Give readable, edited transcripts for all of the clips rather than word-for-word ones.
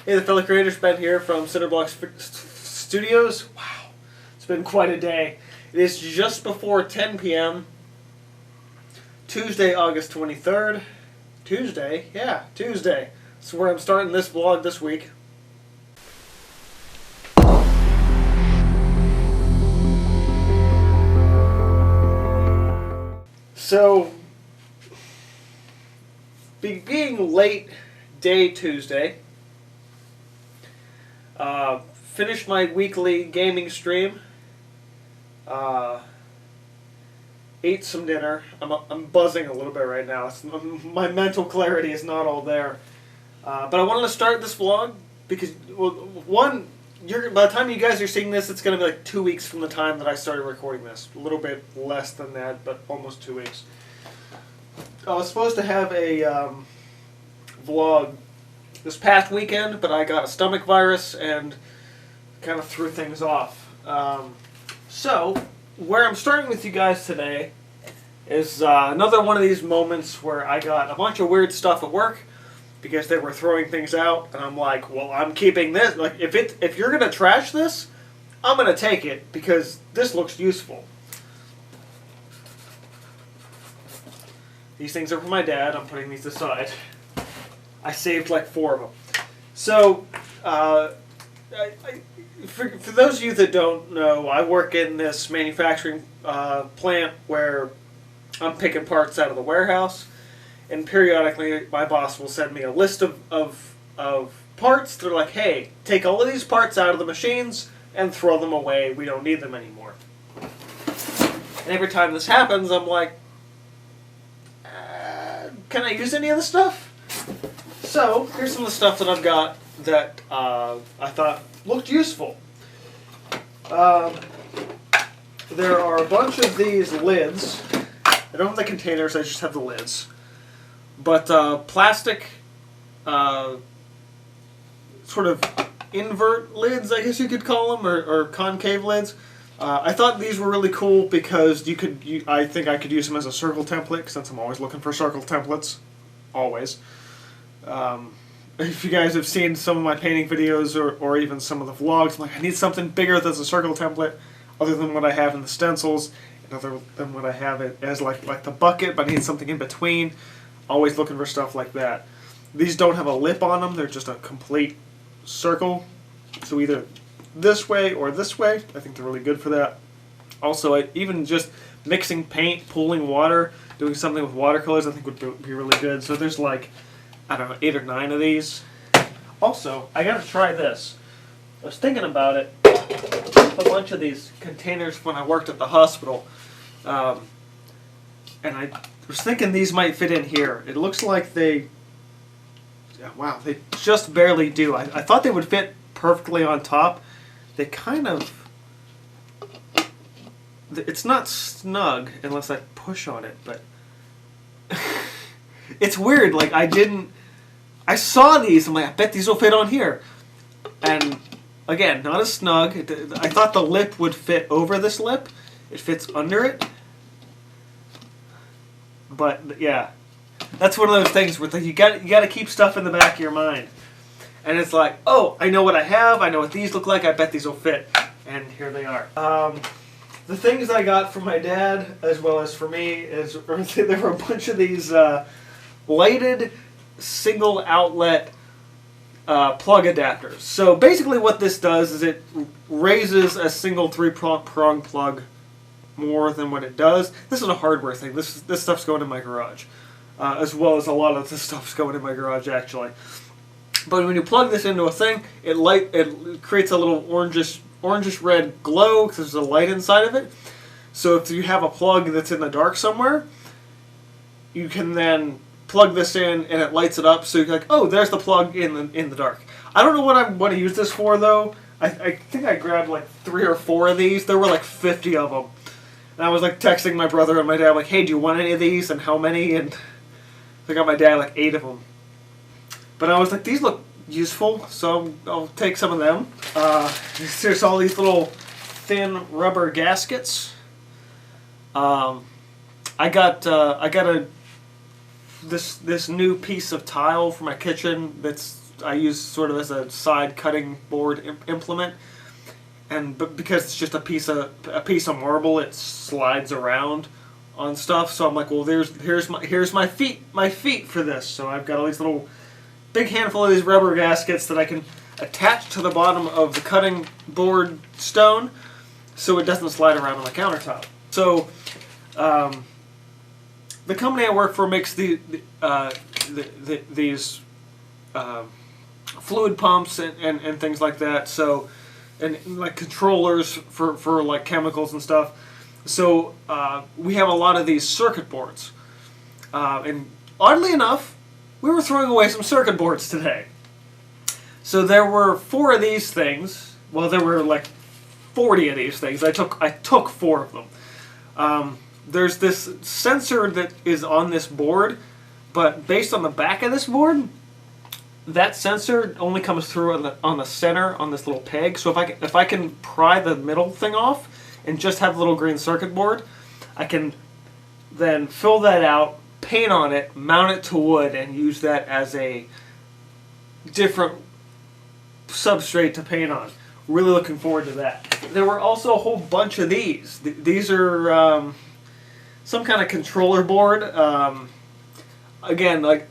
Hey, the fellow creators, Ben here from Cinder Studios. Wow, it's been quite a day. It is just before 10 p.m. Tuesday, August 23rd. Tuesday? Yeah, Tuesday. That's where I'm starting this vlog this week. So, being late day Tuesday, finished my weekly gaming stream, ate some dinner. I'm buzzing a little bit right now. My mental clarity is not all there. But I wanted to start this vlog because, well, one, by the time you guys are seeing this, it's going to be like 2 weeks from the time that I started recording this. A little bit less than that, but almost 2 weeks. I was supposed to have a vlog this past weekend, but I got a stomach virus and kind of threw things off. So, where I'm starting with you guys today is another one of these moments where I got a bunch of weird stuff at work because they were throwing things out, and I'm like, well, I'm keeping this. Like, if you're gonna trash this, I'm gonna take it because this looks useful. These things are for my dad. I'm putting these aside. I saved like 4 of them. So, for those of you that don't know, I work in this manufacturing plant where I'm picking parts out of the warehouse, and periodically my boss will send me a list of parts. They're like, hey, take all of these parts out of the machines and throw them away. We don't need them anymore. And every time this happens, I'm like, can I use any of the stuff? So, here's some of the stuff that I've got that I thought looked useful. There are a bunch of these lids. I don't have the containers, I just have the lids. But plastic sort of invert lids, I guess you could call them, or concave lids. I thought these were really cool because I think I could use them as a circle template, since I'm always looking for circle templates. Always. If you guys have seen some of my painting videos or even some of the vlogs, I'm like, I need something bigger that's a circle template, other than what I have in the stencils, and other than what I have it as like the bucket, but I need something in between. Always looking for stuff like that. These don't have a lip on them, they're just a complete circle. So either this way or this way. I think they're really good for that. Also, even just mixing paint, pooling water, doing something with watercolors, I think would be really good. So there's like, I don't know, 8 or 9 of these. Also, I gotta try this. I was thinking about it. A bunch of these containers when I worked at the hospital. And I was thinking these might fit in here. It looks like they just barely do. I thought they would fit perfectly on top. They kind of, it's not snug unless I push on it, but it's weird. Like, I saw these, I'm like, I bet these will fit on here. And again, not as snug. I thought the lip would fit over this lip. It fits under it. But yeah, that's one of those things where you got to keep stuff in the back of your mind. And it's like, oh, I know what I have. I know what these look like. I bet these will fit. And here they are. The things I got from my dad, as well as for me, there were a bunch of these lighted single outlet plug adapters. So basically what this does is it raises a single 3-prong plug more than what it does. This is a hardware thing. This stuff's going in my garage. As well as a lot of this stuff's going in my garage, actually. But when you plug this into a thing, it creates a little orangish red glow because there's a light inside of it. So if you have a plug that's in the dark somewhere, you can then plug this in and it lights it up. So you're like, oh, there's the plug in the dark. I don't know what I want to use this for though. I think I grabbed like 3 or 4 of these. There were like 50 of them. And I was like texting my brother and my dad like, hey, do you want any of these and how many? And I got my dad like 8 of them. But I was like, these look useful, so I'll take some of them. There's all these little thin rubber gaskets. I got this new piece of tile for my kitchen that's I use sort of as a side cutting board implement. But because it's just a piece of marble, it slides around on stuff. So I'm like, well, here's my feet for this. So I've got all these little big handful of these rubber gaskets that I can attach to the bottom of the cutting board stone, so it doesn't slide around on the countertop. So the company I work for makes these fluid pumps and things like that. So. And like controllers for like chemicals and stuff. So we have a lot of these circuit boards. And oddly enough, we were throwing away some circuit boards today. So there were 4 of these things. Well, there were like 40 of these things. I took 4 of them. There's this sensor that is on this board, but based on the back of this board, that sensor only comes through on the center on this little peg. So if I can pry the middle thing off and just have the little green circuit board, I can then fill that out, paint on it, mount it to wood, and use that as a different substrate to paint on. Really looking forward to that. There were also a whole bunch of these. These are some kind of controller board. Again, like,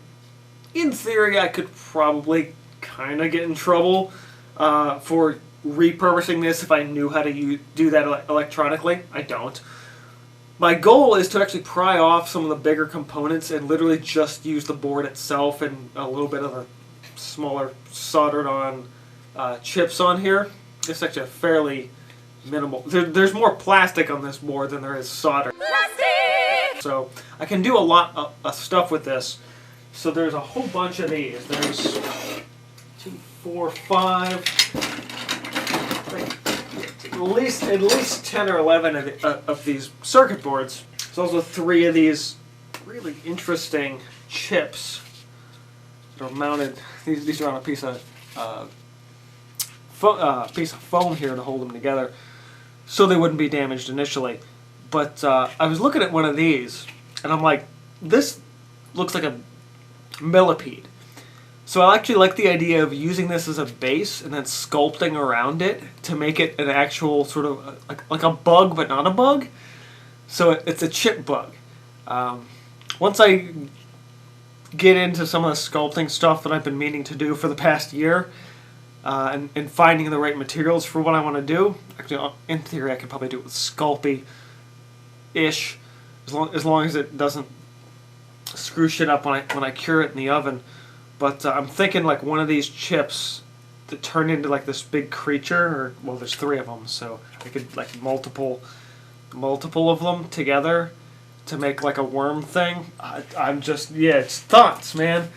in theory, I could probably kind of get in trouble for repurposing this if I knew how to do that electronically. I don't. My goal is to actually pry off some of the bigger components and literally just use the board itself and a little bit of the smaller soldered on chips on here. It's actually a fairly minimal. There's more plastic on this board than there is solder. Plastic! So I can do a lot of stuff with this. So there's a whole bunch of these. There's 2, 4, 5, at least 10 or 11 of these circuit boards. There's also 3 of these really interesting chips that are mounted. These are on a piece of foam here to hold them together, so they wouldn't be damaged initially. But I was looking at one of these, and I'm like, this looks like a millipede. So I actually like the idea of using this as a base and then sculpting around it to make it an actual sort of like a bug, but not a bug. So it's a chip bug. Once I get into some of the sculpting stuff that I've been meaning to do for the past year, and finding the right materials for what I want to do, actually, in theory, I could probably do it with Sculpey-ish, as long as it doesn't screw shit up when I cure it in the oven. But I'm thinking like one of these chips that turn into like this big creature, or well, there's 3 of them, so I could like multiple of them together to make like a worm thing. I'm just, yeah, it's thoughts, man.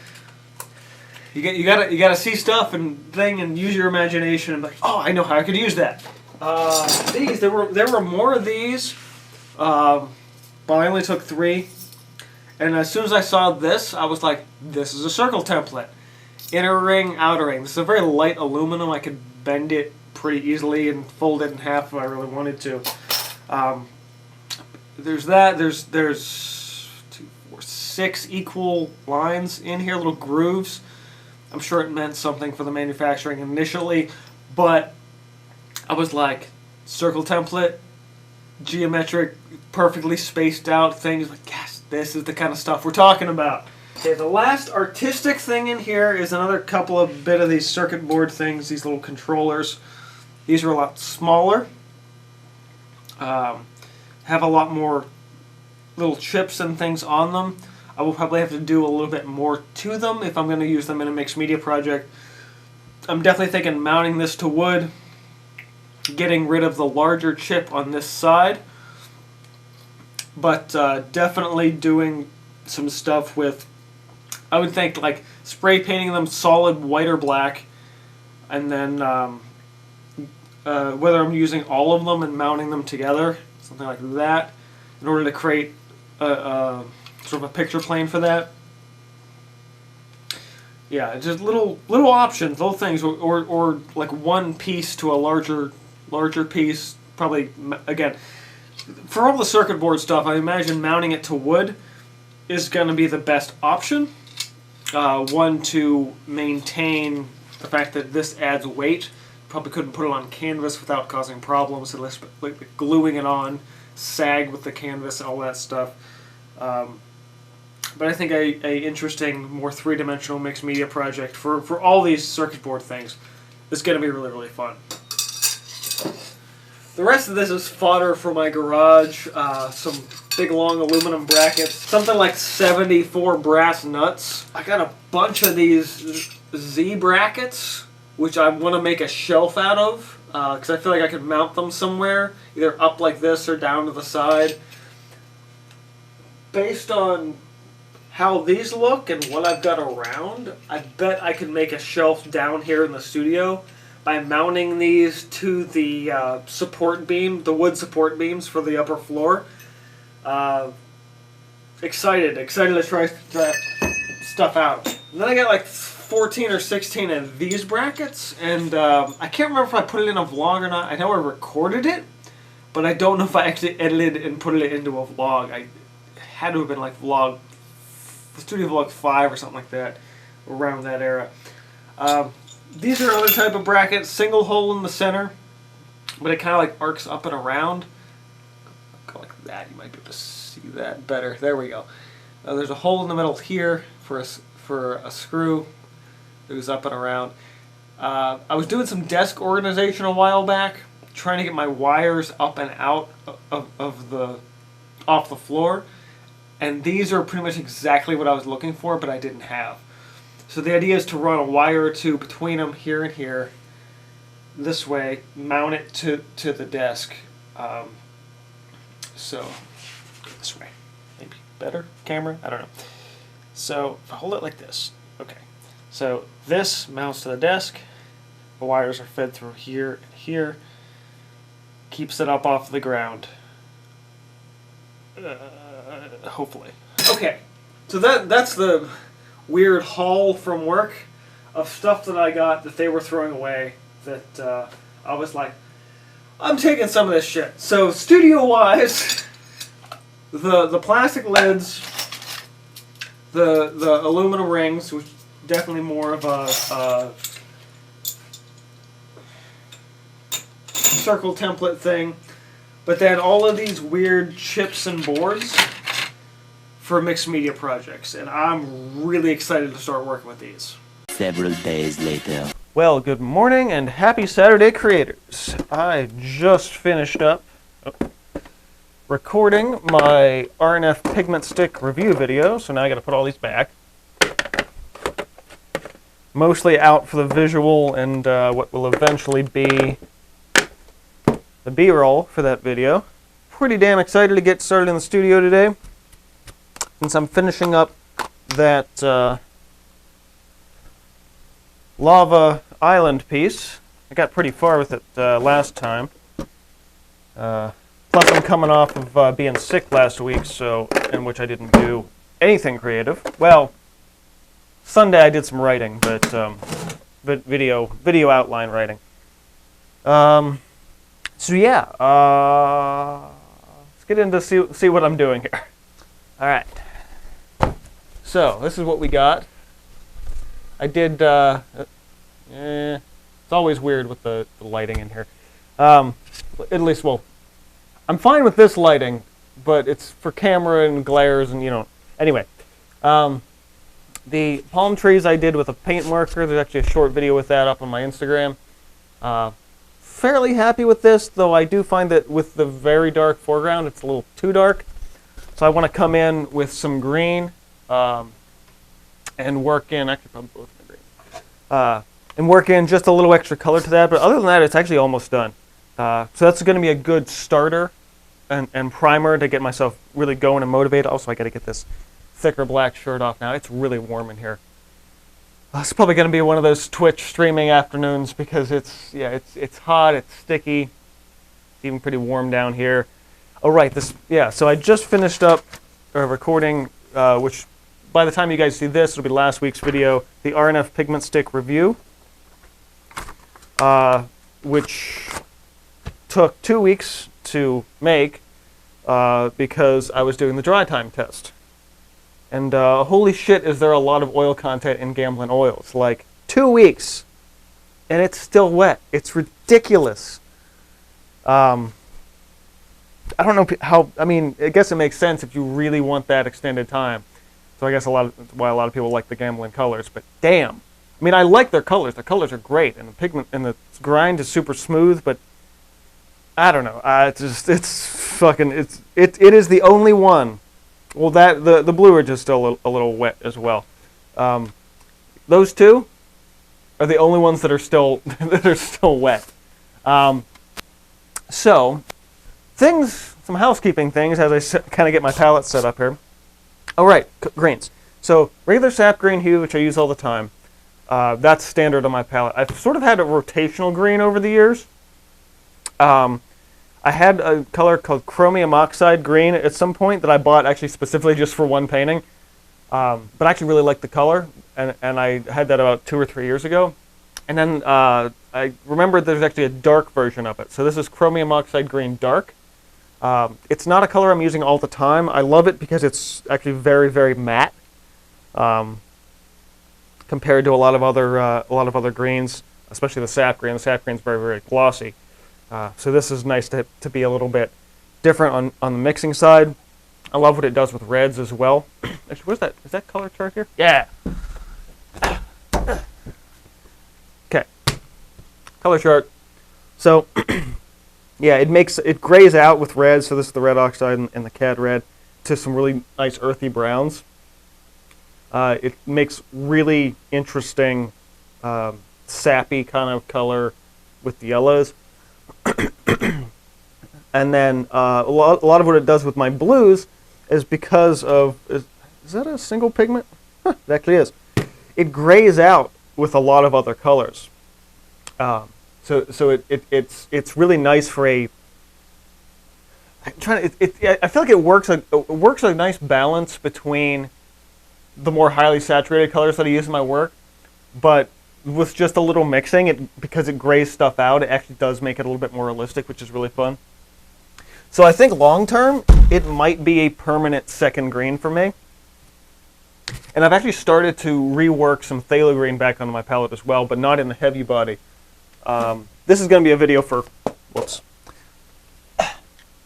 You gotta see stuff and use your imagination and be like, oh, I know how I could use that. There were more of these, but I only took 3. And as soon as I saw this, I was like, this is a circle template. Inner ring, outer ring. This is a very light aluminum. I could bend it pretty easily and fold it in half if I really wanted to. There's that. There's 2, 4, 6 equal lines in here, little grooves. I'm sure it meant something for the manufacturing initially, but I was like, circle template, geometric, perfectly spaced out things. Like, yes, this is the kind of stuff we're talking about. Okay, the last artistic thing in here is another couple of bit of these circuit board things, these little controllers. These are a lot smaller, have a lot more little chips and things on them. I will probably have to do a little bit more to them if I'm going to use them in a mixed media project. I'm definitely thinking mounting this to wood, getting rid of the larger chip on this side, but definitely doing some stuff with, I would think, like spray painting them solid white or black, and then whether I'm using all of them and mounting them together, something like that, in order to create a sort of a picture plane for that. Yeah, just little options, little things, or like one piece to a larger piece. Probably, again, for all the circuit board stuff, I imagine mounting it to wood is going to be the best option. One, to maintain the fact that this adds weight. Probably couldn't put it on canvas without causing problems, unless like gluing it on, sag with the canvas, all that stuff. But I think a interesting, more three-dimensional mixed media project for all these circuit board things is going to be really, really fun. The rest of this is fodder for my garage. Some big long aluminum brackets. Something like 74 brass nuts. I got a bunch of these Z brackets, which I want to make a shelf out of, because I feel like I could mount them somewhere, either up like this or down to the side. Based on how these look and what I've got around, I bet I could make a shelf down here in the studio by mounting these to the support beam, the wood support beams for the upper floor. Excited to try that stuff out. And then I got like 14 or 16 of these brackets, and I can't remember if I put it in a vlog or not. I know I recorded it, but I don't know if I actually edited and put it into a vlog. I had to have been like Studio Vlog 5 or something like that, around that era. These are another type of bracket, single hole in the center, but it kind of like arcs up and around. Go like that, you might be able to see that better. There we go. There's a hole in the middle here for a screw that goes up and around. I was doing some desk organization a while back, trying to get my wires up and out off the floor. And these are pretty much exactly what I was looking for, but I didn't have. So the idea is to run a wire or two between them here and here, this way, mount it to the desk. So, this way. Maybe better camera? I don't know. So, if I hold it like this. Okay. So, this mounts to the desk. The wires are fed through here and here. Keeps it up off the ground. Hopefully. Okay, so that's the weird haul from work of stuff that I got that they were throwing away, that I was like, I'm taking some of this shit. So studio-wise, the plastic lids, the aluminum rings, which definitely more of a circle template thing, but then all of these weird chips and boards for mixed media projects, and I'm really excited to start working with these. Several days later. Well, good morning and happy Saturday, creators. I just finished up recording my RNF pigment stick review video, so now I gotta put all these back. Mostly out for the visual and what will eventually be the B-roll for that video. Pretty damn excited to get started in the studio today, since I'm finishing up that Lava Island piece. I got pretty far with it last time. Plus I'm coming off of being sick last week, so in which I didn't do anything creative. Well, Sunday I did some writing, but video outline writing. So yeah, let's get into see what I'm doing here. All right. So this is what we got. I did. It's always weird with the lighting in here. At least, well, I'm fine with this lighting, but it's for camera and glares and, you know. Anyway, the palm trees I did with a paint marker. There's actually a short video with that up on my Instagram. Fairly happy with this, though I do find that with the very dark foreground, it's a little too dark. So I want to come in with some green and work in, actually probably both in green, and work in just a little extra color to that. But other than that, it's actually almost done. So that's going to be a good starter and primer to get myself really going and motivated. Also, I got to get this thicker black shirt off now. It's really warm in here. It's probably going to be one of those Twitch streaming afternoons because it's hot, it's sticky, it's even pretty warm down here. Oh right, so I just finished up recording, which by the time you guys see this, it'll be last week's video, the RNF pigment stick review, which took 2 weeks to make because I was doing the dry time test. And holy shit, is there a lot of oil content in Gamblin oils. Like, 2 weeks, and it's still wet. It's ridiculous. I don't know how, I mean, I guess it makes sense if you really want that extended time. So I guess why a lot of people like the Gamblin colors, but damn. I mean, I like their colors. Their colors are great, and the pigment and the grind is super smooth, but I don't know. It is the only one. Well, the Blue Ridge is still a little wet as well. Those two are the only ones that are still wet. So, some housekeeping things as I kind of get my palette set up here. All right, greens. So regular sap green hue, which I use all the time. That's standard on my palette. I've sort of had a rotational green over the years. I had a color called Chromium Oxide green at some point that I bought actually specifically just for one painting. But I actually really liked the color, and I had that about 2 or 3 years ago. And then I remembered there's actually a dark version of it. So this is Chromium Oxide Green Dark. It's not a color I'm using all the time. I love it because it's actually very, very matte compared to a lot of other greens, especially the sap green. The sap green is very, very glossy. So this is nice to be a little bit different on the mixing side. I love what it does with reds as well. Actually, where's that? Is that color chart here? Yeah. Okay. Color chart. So, yeah, it grays out with red. So this is the red oxide and the cad red to some really nice earthy browns. It makes really interesting sappy kind of color with the yellows. And then a lot of what it does with my blues is because of, is that a single pigment? Huh, it actually is. It grays out with a lot of other colors. So it's really nice for a. I feel like it works a nice balance between the more highly saturated colors that I use in my work, but with just a little mixing, because it grays stuff out, it actually does make it a little bit more realistic, which is really fun. So I think long term, it might be a permanent second green for me. And I've actually started to rework some phthalo green back onto my palette as well, but not in the heavy body. This is going to be a video for,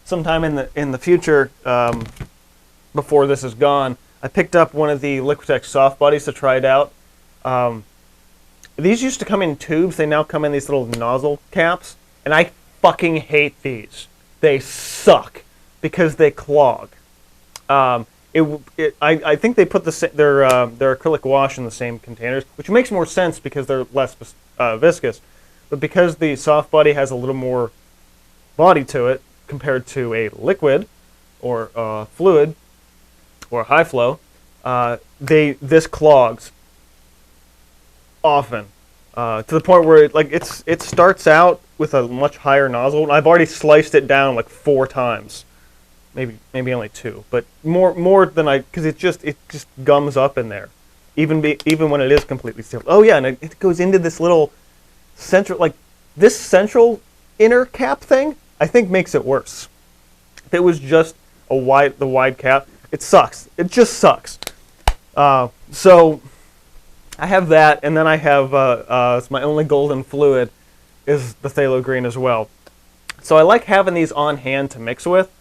sometime in the future, before this is gone. I picked up one of the Liquitex soft bodies to try it out. These used to come in tubes. They now come in these little nozzle caps, and I fucking hate these. They suck because they clog. I think they put their acrylic wash in the same containers, which makes more sense because they're less viscous. But because the soft body has a little more body to it compared to a liquid or fluid or high flow, this clogs often to the point where it starts out with a much higher nozzle, and I've already sliced it down like 4 times, maybe only 2, but more than because it just gums up in there, even when it is completely sealed. Oh yeah, and it goes into this little central, this central inner cap thing. I think makes it worse. If it was just the wide cap, it sucks. It just sucks. So I have that, and then I have it's my only golden fluid is the phthalo green as well. So I like having these on hand to mix with.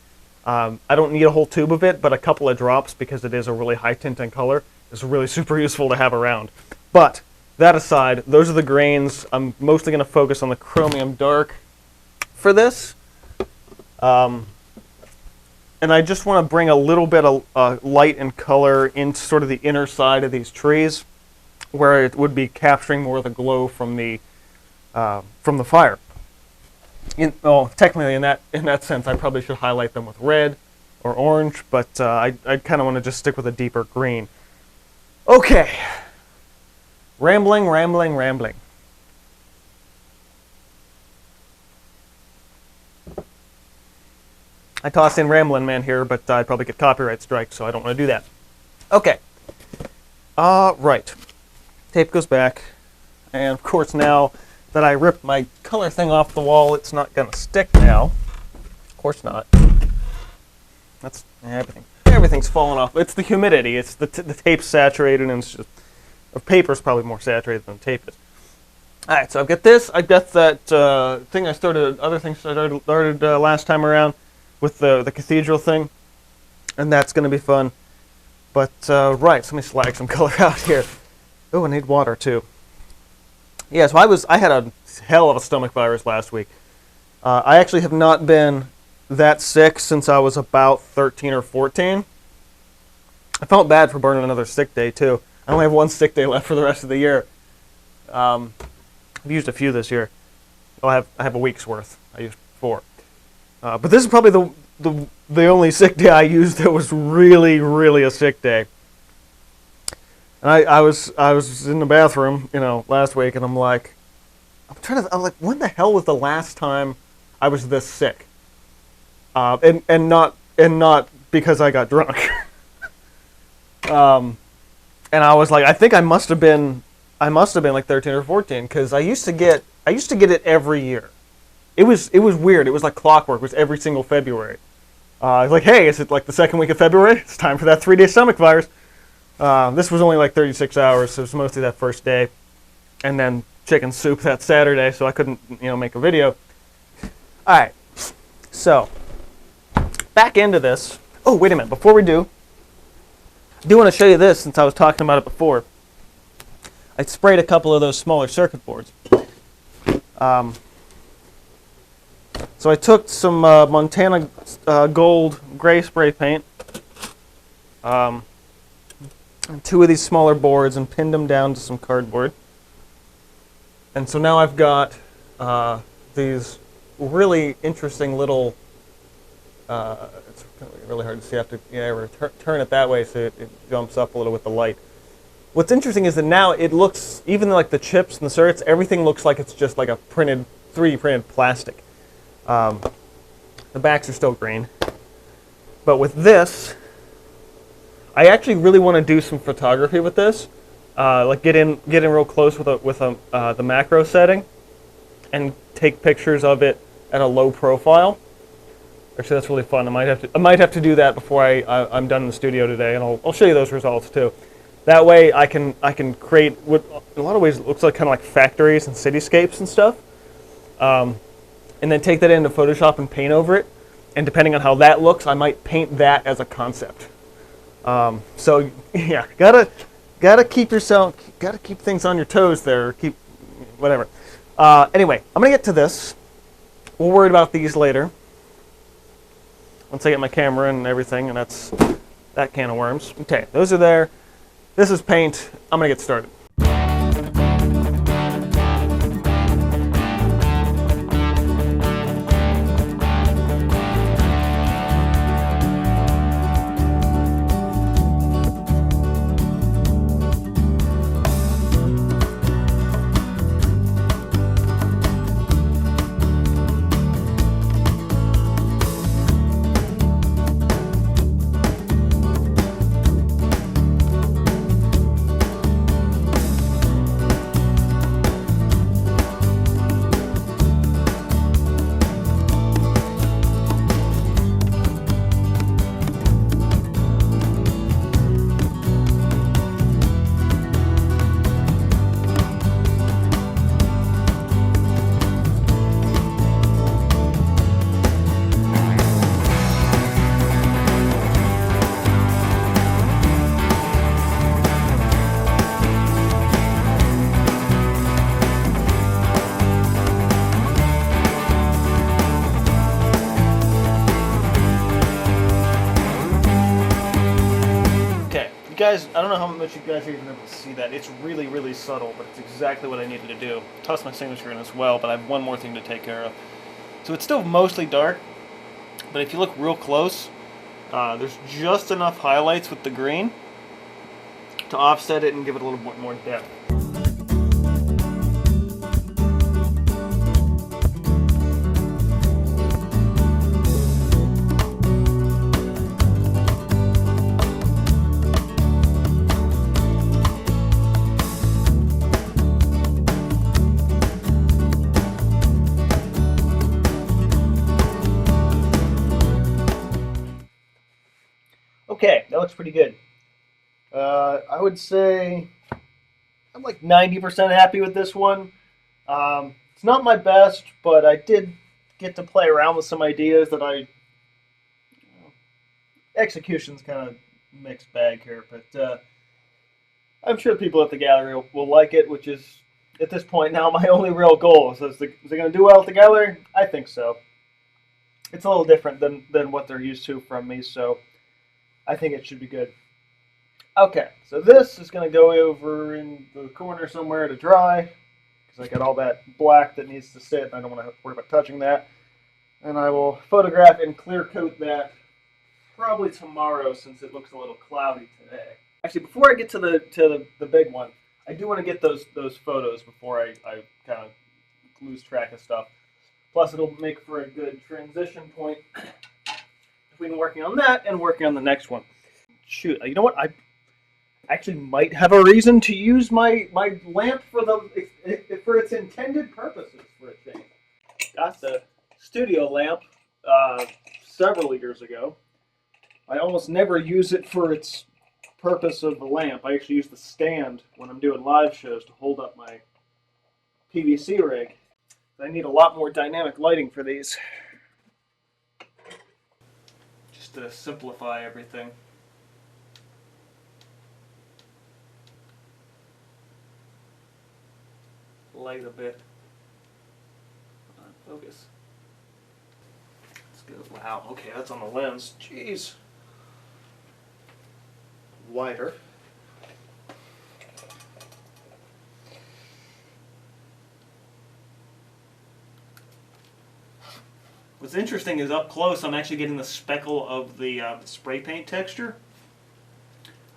I don't need a whole tube of it, but a couple of drops, because it is a really high tinting color, is really super useful to have around. But that aside, those are the grains. I'm mostly going to focus on the Chromium Dark for this. And I just want to bring a little bit of light and color into sort of the inner side of these trees, where it would be capturing more of the glow from the fire. Technically, in that sense, I probably should highlight them with red or orange, but I kind of want to just stick with a deeper green. Okay, rambling. I tossed in Ramblin' Man here, but I'd probably get copyright strike, so I don't want to do that. Okay. Right. Tape goes back, and of course now that I ripped my color thing off the wall, it's not going to stick now. Of course not. That's everything. There everything's falling off. It's the humidity. It's the tape's saturated, and it's just, or paper's probably more saturated than tape is. All right, so I've got this. I've got that thing I started. Other things I started last time around with the cathedral thing, and that's going to be fun. But right, so let me slag some color out here. Oh, I need water too. Yeah, so I had a hell of a stomach virus last week. I actually have not been that sick since I was about 13 or 14. I felt bad for burning another sick day too. I only have one sick day left for the rest of the year. I've used a few this year. I have a week's worth. I used 4. But this is probably the only sick day I used that was really, really a sick day. And I was in the bathroom, last week, and I'm like, when the hell was the last time I was this sick? And not because I got drunk. And I was like, I think I must have been like 13 or 14, because I used to get it every year. It was weird. It was like clockwork. It was every single February. I was like, hey, is it like the second week of February? It's time for that 3-day stomach virus. This was only like 36 hours, so it was mostly that first day, and then chicken soup that Saturday, so I couldn't, make a video. All right, so back into this. Oh, wait a minute. Before we do, I do want to show you this, since I was talking about it before. I sprayed a couple of those smaller circuit boards. So I took some Montana Gold gray spray paint, and 2 of these smaller boards, and pinned them down to some cardboard. And so now I've got these really interesting little, it's really hard to see. I have to turn it that way so it jumps up a little with the light. What's interesting is that now it looks, even like the chips and the circuits, everything looks like it's just like a 3D printed plastic. The backs are still green. But with this, I actually really want to do some photography with this. Like get in real close with the macro setting, and take pictures of it at a low profile. Actually, that's really fun. I might have to do that before I'm done in the studio today, and I'll show you those results too. That way, I can create what in a lot of ways looks like kind of like factories and cityscapes and stuff, and then take that into Photoshop and paint over it. And depending on how that looks, I might paint that as a concept. So yeah, gotta keep things on your toes there. Keep whatever. Anyway, I'm gonna get to this. We'll worry about these later. Once I get my camera and everything, and that's that can of worms. Okay, those are there. This is paint. I'm gonna get started. Guys, I don't know how much you guys are even able to see that. It's really, really subtle, but it's exactly what I needed to do. Toss my signature in as well, but I have one more thing to take care of. So it's still mostly dark, but if you look real close, there's just enough highlights with the green to offset it and give it a little bit more depth. Okay, looks pretty good. I would say I'm like 90% happy with this one. It's not my best, but I did get to play around with some ideas that execution's kind of mixed bag here, but I'm sure people at the gallery will like it, which is at this point now my only real goal. So is it going to do well at the gallery? I think so. It's a little different than what they're used to from me, so I think it should be good. Okay, so this is going to go over in the corner somewhere to dry, because I got all that black that needs to sit, and I don't want to worry about touching that. And I will photograph and clear coat that probably tomorrow, since it looks a little cloudy today. Actually, before I get to the big one, I do want to get those photos before I kind of lose track of stuff. Plus, it'll make for a good transition point between working on that and working on the next one. Shoot, you know what? I actually might have a reason to use my lamp for its intended purposes for a change. Got the studio lamp several years ago. I almost never use it for its purpose of the lamp. I actually use the stand when I'm doing live shows to hold up my PVC rig. I need a lot more dynamic lighting for these, just to simplify everything. Light a bit. Focus. Let's go. Wow, okay, that's on the lens. Jeez. Wider. What's interesting is up close I'm actually getting the speckle of the spray paint texture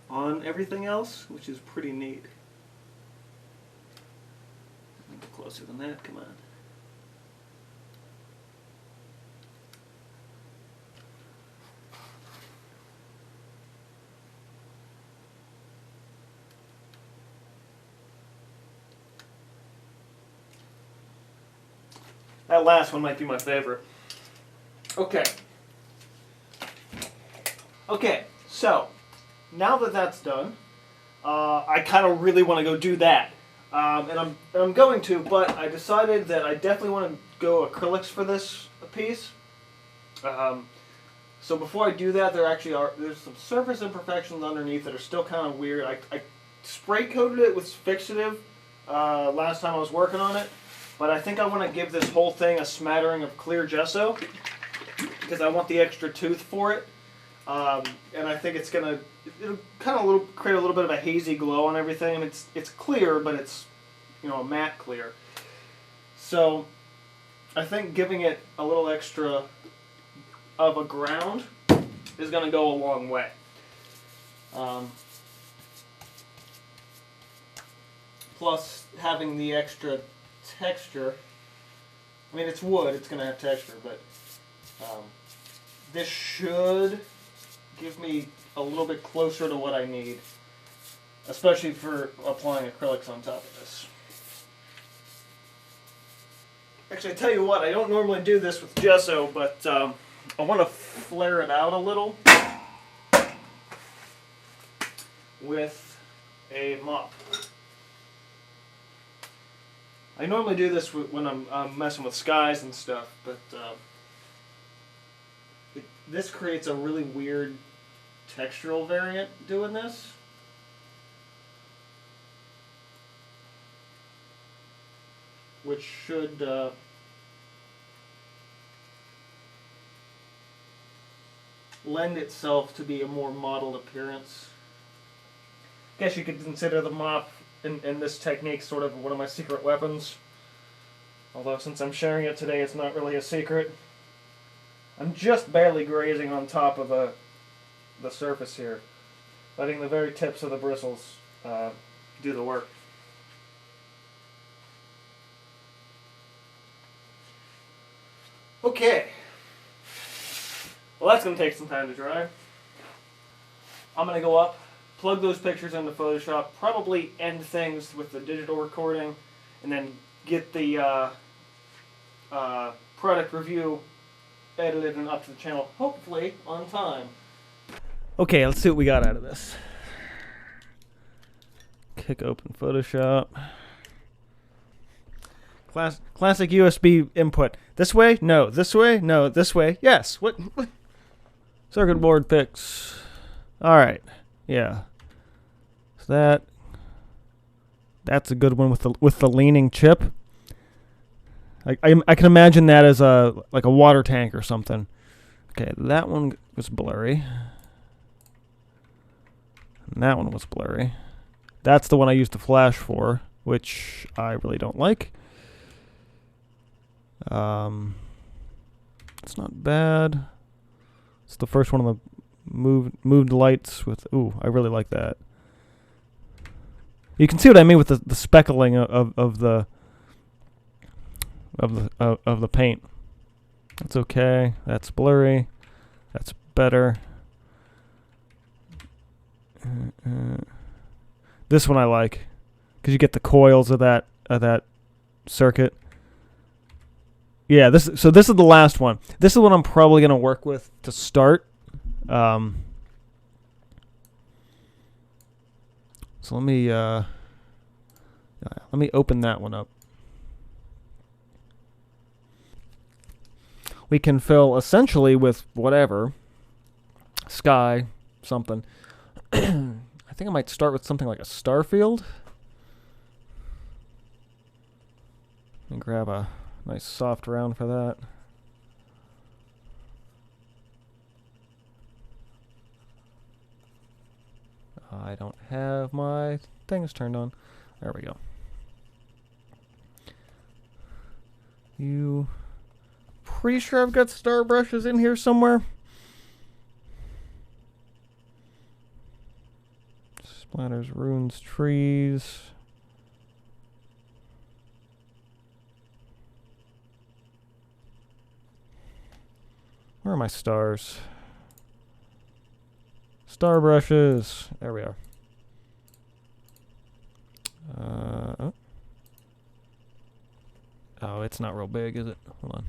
on everything else, which is pretty neat. Closer than that, come on. That last one might be my favorite. Okay. Okay, so now that that's done, I kind of really want to go do that. And I'm going to, but I decided that I definitely want to go acrylics for this piece. So before I do that, there's some surface imperfections underneath that are still kind of weird. I spray coated it with fixative last time I was working on it, but I think I want to give this whole thing a smattering of clear gesso because I want the extra tooth for it. And I think it'll kind of create a little bit of a hazy glow on everything. And it's clear, but it's a matte clear. So I think giving it a little extra of a ground is going to go a long way. Plus having the extra texture. I mean, it's wood; it's going to have texture, but this should give me a little bit closer to what I need, especially for applying acrylics on top of this. Actually, I tell you what, I don't normally do this with gesso, but I want to flare it out a little with a mop. I normally do this when I'm messing with skies and stuff, but this creates a really weird textural variant doing this. Which should lend itself to be a more modeled appearance. I guess you could consider the mop in this technique sort of one of my secret weapons. Although since I'm sharing it today, it's not really a secret. I'm just barely grazing on top of the surface here, letting the very tips of the bristles do the work. Okay, well that's going to take some time to dry. I'm going to go up, plug those pictures into Photoshop, probably end things with the digital recording, and then get the product review edited and up to the channel, hopefully on time. Okay, let's see what we got out of this. Kick open Photoshop. Classic USB input. This way? No. This way? No. This way? Yes. What? Circuit board fix. All right. Yeah. So that's a good one with the leaning chip. I can imagine that as like a water tank or something. Okay, that one was blurry. And that one was blurry. That's the one I used the flash for, which I really don't like. It's not bad. It's the first one of the moved lights with. Ooh, I really like that. You can see what I mean with the speckling of the paint. That's okay. That's blurry. That's better. This one I like because you get the coils of that circuit. Yeah, this is the last one. This is what I'm probably gonna work with to start. So let me open that one up. We can fill essentially with whatever. Sky, something. I think I might start with something like a star field. And grab a nice soft round for that. I don't have my things turned on. There we go. Pretty sure I've got star brushes in here somewhere. Splatters, runes, trees. Where are my stars? Star brushes. There we are. Oh, it's not real big, is it? Hold on.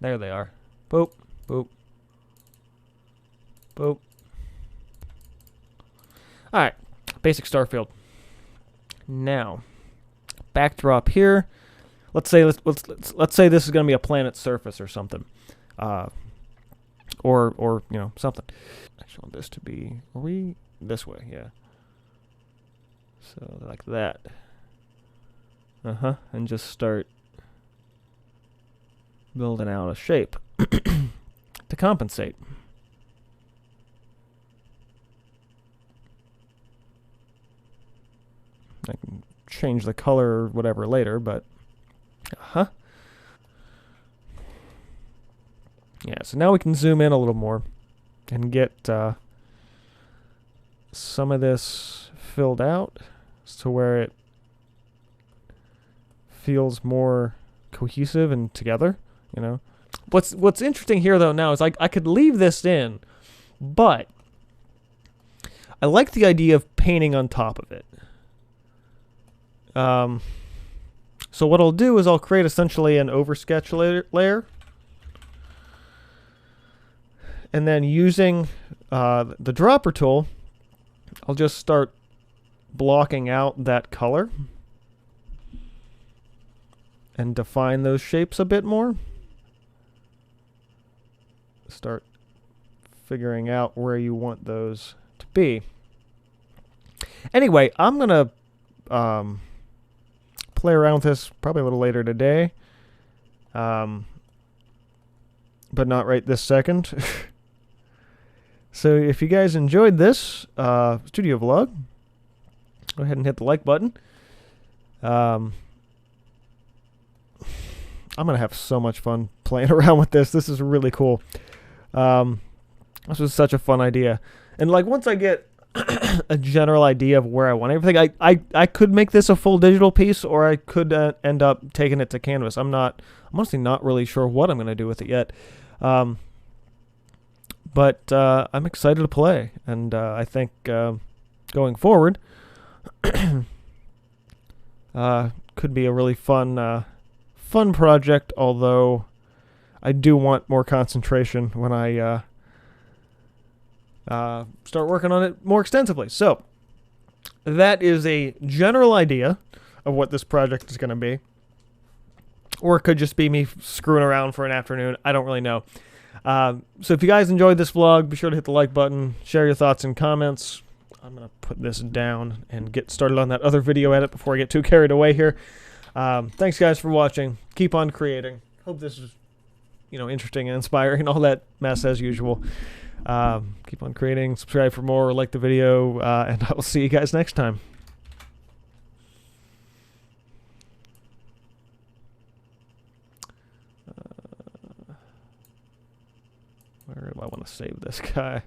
There they are. Boop, boop, boop. All right, basic star field. Now, backdrop here. Let's say let's say this is going to be a planet's surface or something, or you know, something. Actually, I want this to be this way, yeah. So like that. And just start building out a shape to compensate. I can change the color or whatever later, but yeah, so now we can zoom in a little more and get some of this filled out to where it feels more cohesive and together, you know. What's interesting here though now is I could leave this in, but I like the idea of painting on top of it. So what I'll do is I'll create essentially an oversketch layer, and then using the dropper tool, I'll just start blocking out that color and define those shapes a bit more. Start figuring out where you want those to be. Anyway, I'm gonna play around with this probably a little later today, but not right this second. So if you guys enjoyed this studio vlog, go ahead and hit the like button. I'm going to have so much fun playing around with this. This is really cool. This was such a fun idea. And like once I get a general idea of where I want everything, I could make this a full digital piece, or I could end up taking it to canvas. I'm honestly not really sure what I'm going to do with it yet. But I'm excited to play. And I think going forward could be a really fun project, although I do want more concentration when I start working on it more extensively. So that is a general idea of what this project is going to be. Or it could just be me screwing around for an afternoon. I don't really know. So if you guys enjoyed this vlog, be sure to hit the like button, share your thoughts and comments. I'm going to put this down and get started on that other video edit before I get too carried away here. Thanks, guys, for watching. Keep on creating. Hope this is, interesting and inspiring, all that mess as usual. Keep on creating. Subscribe for more. Like the video. And I will see you guys next time. Where do I want to save this guy?